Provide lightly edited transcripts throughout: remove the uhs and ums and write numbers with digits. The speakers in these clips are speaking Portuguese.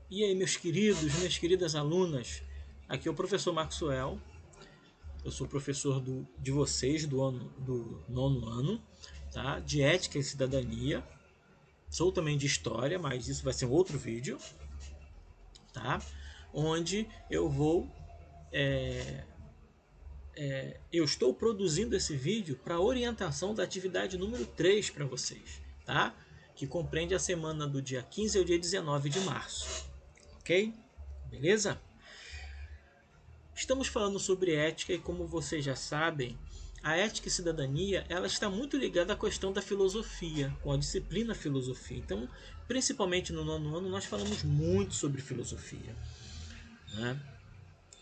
E aí, meus queridos, minhas queridas alunas, aqui é o professor Maxwell. Eu sou professor de vocês do nono ano, tá? De Ética e Cidadania. Sou também de História, mas isso vai ser um outro vídeo, tá? Onde eu estou produzindo esse vídeo para orientação da atividade número 3 para vocês, tá? Que compreende a semana do dia 15 ao dia 19 de março, ok? Beleza? Estamos falando sobre ética e, como vocês já sabem, a ética e cidadania ela está muito ligada à questão da filosofia, com a disciplina filosofia. Então, principalmente no nono ano, nós falamos muito sobre filosofia, né?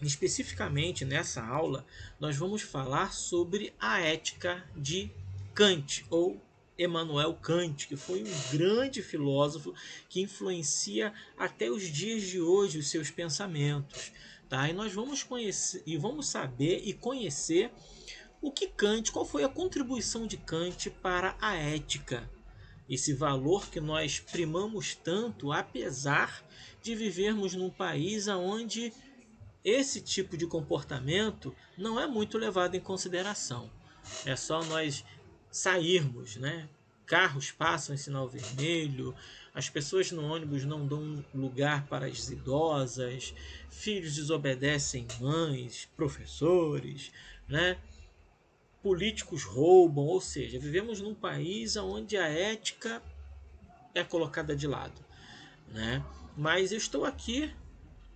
Especificamente nessa aula, nós vamos falar sobre a ética de Kant, ou Immanuel Kant, que foi um grande filósofo que influencia até os dias de hoje os seus pensamentos. Tá? E nós vamos conhecer e vamos saber e conhecer o que Kant, qual foi a contribuição de Kant para a ética. Esse valor que nós primamos tanto, apesar de vivermos num país onde esse tipo de comportamento não é muito levado em consideração. É só nós sairmos, né? Carros passam em sinal vermelho, as pessoas no ônibus não dão lugar para as idosas, filhos desobedecem mães, professores, né? Políticos roubam, ou seja, vivemos num país onde a ética é colocada de lado, né? Mas eu estou aqui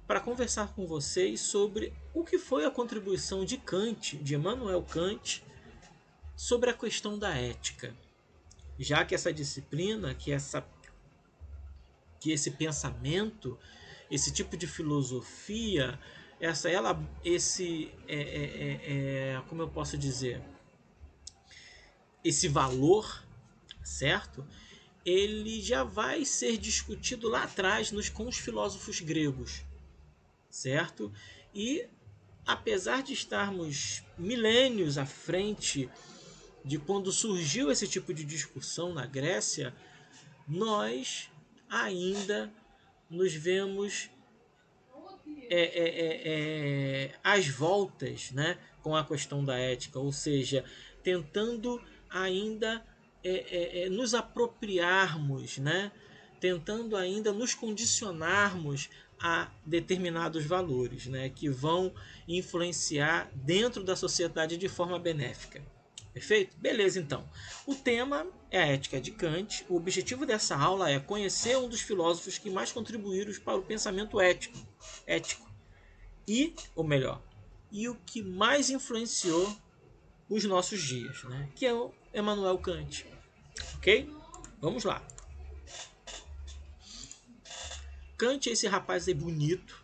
para conversar com vocês sobre o que foi a contribuição de Kant, de Immanuel Kant, sobre a questão da ética. Já que essa disciplina, que esse pensamento, esse tipo de filosofia, como eu posso dizer, esse valor, certo? Ele já vai ser discutido lá atrás com os filósofos gregos, certo? E apesar de estarmos milênios à frente de quando surgiu esse tipo de discussão na Grécia, nós ainda nos vemos às voltas, né, com a questão da ética, ou seja, tentando ainda nos apropriarmos, né, tentando ainda nos condicionarmos a determinados valores, né, que vão influenciar dentro da sociedade de forma benéfica. Perfeito? Beleza, então. O tema é a ética de Kant. O objetivo dessa aula é conhecer um dos filósofos que mais contribuíram para o pensamento ético. E, ou melhor, e o que mais influenciou os nossos dias, né? Que é o Immanuel Kant. Ok? Vamos lá. Kant é esse rapaz aí bonito,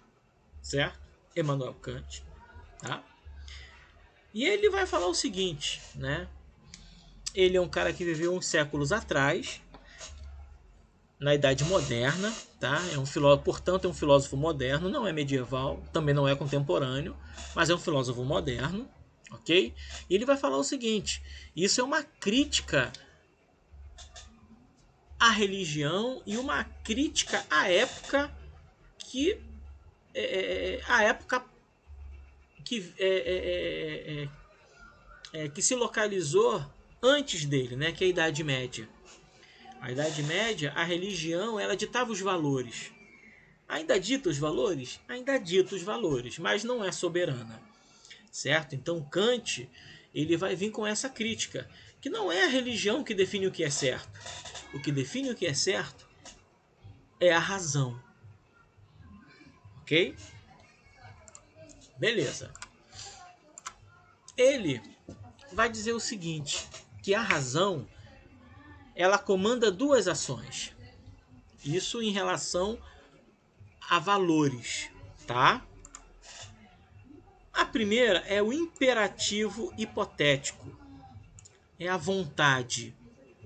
certo? Immanuel Kant, tá? E ele vai falar o seguinte, né? Ele é um cara que viveu uns séculos atrás, na Idade Moderna, tá? Portanto, é um filósofo moderno, não é medieval, também não é contemporâneo, mas é um filósofo moderno, ok? E ele vai falar o seguinte: isso é uma crítica à religião e uma crítica à época que a época que se localizou antes dele, né? Que é a Idade Média. A Idade Média, a religião, ela ditava os valores. Ainda dita os valores? Ainda dita os valores, mas não é soberana, certo? Então Kant, ele vai vir com essa crítica, que não é a religião que define o que é certo. O que define o que é certo é a razão. Ok? Beleza. Ele vai dizer o seguinte, que a razão, ela comanda duas ações. Isso em relação a valores, tá? A primeira é o imperativo hipotético. É a vontade,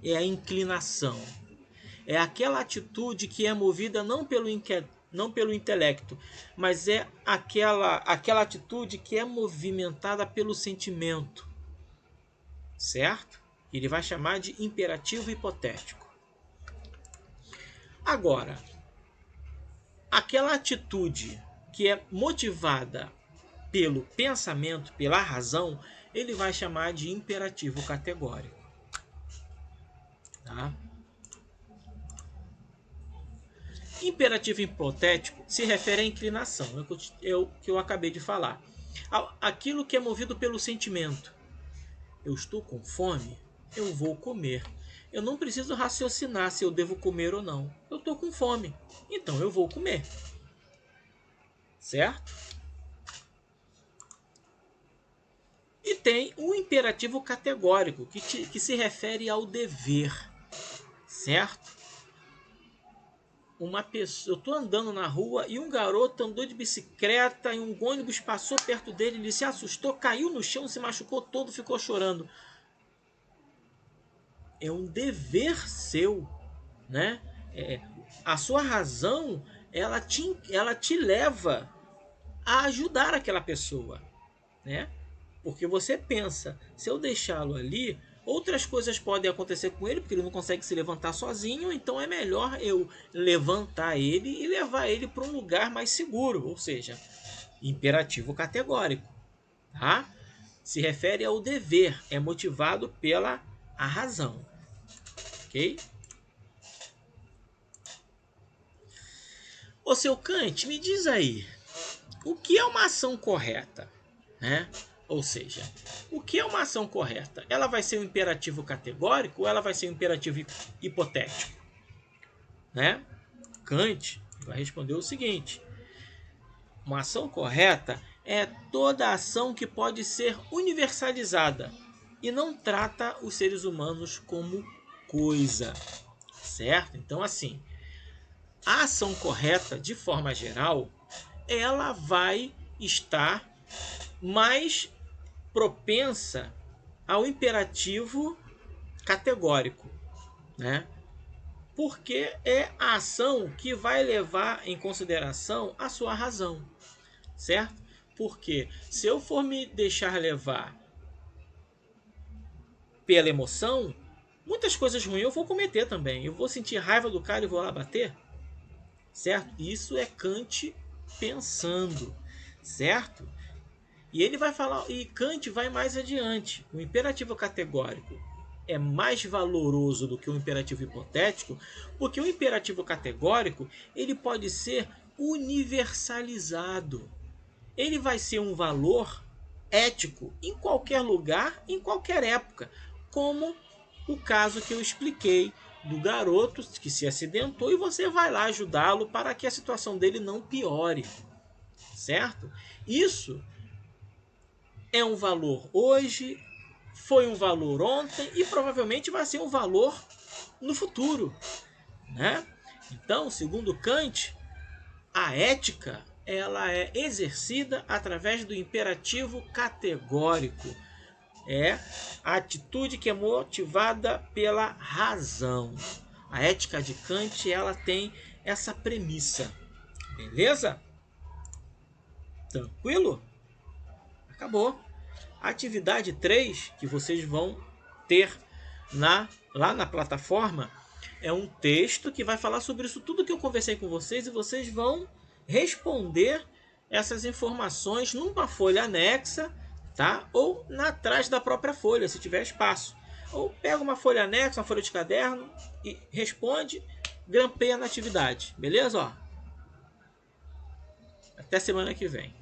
é a inclinação. É aquela atitude que é movida não pelo intelecto, mas é aquela atitude que é movimentada pelo sentimento, certo? Ele vai chamar de imperativo hipotético. Agora, aquela atitude que é motivada pelo pensamento, pela razão, ele vai chamar de imperativo categórico. Tá? Imperativo hipotético se refere à inclinação, é o que eu acabei de falar. Aquilo que é movido pelo sentimento. Eu estou com fome, eu vou comer. Eu não preciso raciocinar se eu devo comer ou não. Eu estou com fome, então eu vou comer. Certo? E tem o imperativo categórico, que se refere ao dever. Certo? Uma pessoa, eu estou andando na rua e um garoto andou de bicicleta e um ônibus passou perto dele, ele se assustou, caiu no chão, se machucou todo, ficou chorando. É um dever seu, né? A sua razão, ela te leva a ajudar aquela pessoa, né? Porque você pensa, se eu deixá-lo ali, outras coisas podem acontecer com ele, porque ele não consegue se levantar sozinho, então é melhor eu levantar ele e levar ele para um lugar mais seguro, ou seja, imperativo categórico, tá? Se refere ao dever, é motivado pela a razão, ok? Ô seu Kant, me diz aí, o que é uma ação correta, né? Ou seja, o que é uma ação correta? Ela vai ser um imperativo categórico ou ela vai ser um imperativo hipotético? Né? Kant vai responder o seguinte: uma ação correta é toda ação que pode ser universalizada e não trata os seres humanos como coisa, certo? Então, assim, a ação correta, de forma geral, ela vai estar mais propensa ao imperativo categórico, né? Porque é a ação que vai levar em consideração a sua razão, certo? Porque se eu for me deixar levar pela emoção, muitas coisas ruins eu vou cometer também. Eu vou sentir raiva do cara e vou lá bater, certo? Isso é Kant pensando, certo? E ele vai falar, e Kant vai mais adiante. O imperativo categórico é mais valoroso do que o imperativo hipotético, porque o imperativo categórico ele pode ser universalizado. Ele vai ser um valor ético em qualquer lugar, em qualquer época, como o caso que eu expliquei do garoto que se acidentou e você vai lá ajudá-lo para que a situação dele não piore, certo? Isso é um valor hoje, foi um valor ontem e provavelmente vai ser um valor no futuro, né? Então, segundo Kant, a ética ela é exercida através do imperativo categórico. É a atitude que é motivada pela razão. A ética de Kant ela tem essa premissa. Beleza? Tranquilo? Acabou. A atividade 3 que vocês vão ter lá na plataforma é um texto que vai falar sobre isso tudo que eu conversei com vocês e vocês vão responder essas informações numa folha anexa, tá? Ou atrás da própria folha, se tiver espaço. Ou pega uma folha anexa, uma folha de caderno e responde, grampeia na atividade. Beleza? Ó. Até semana que vem.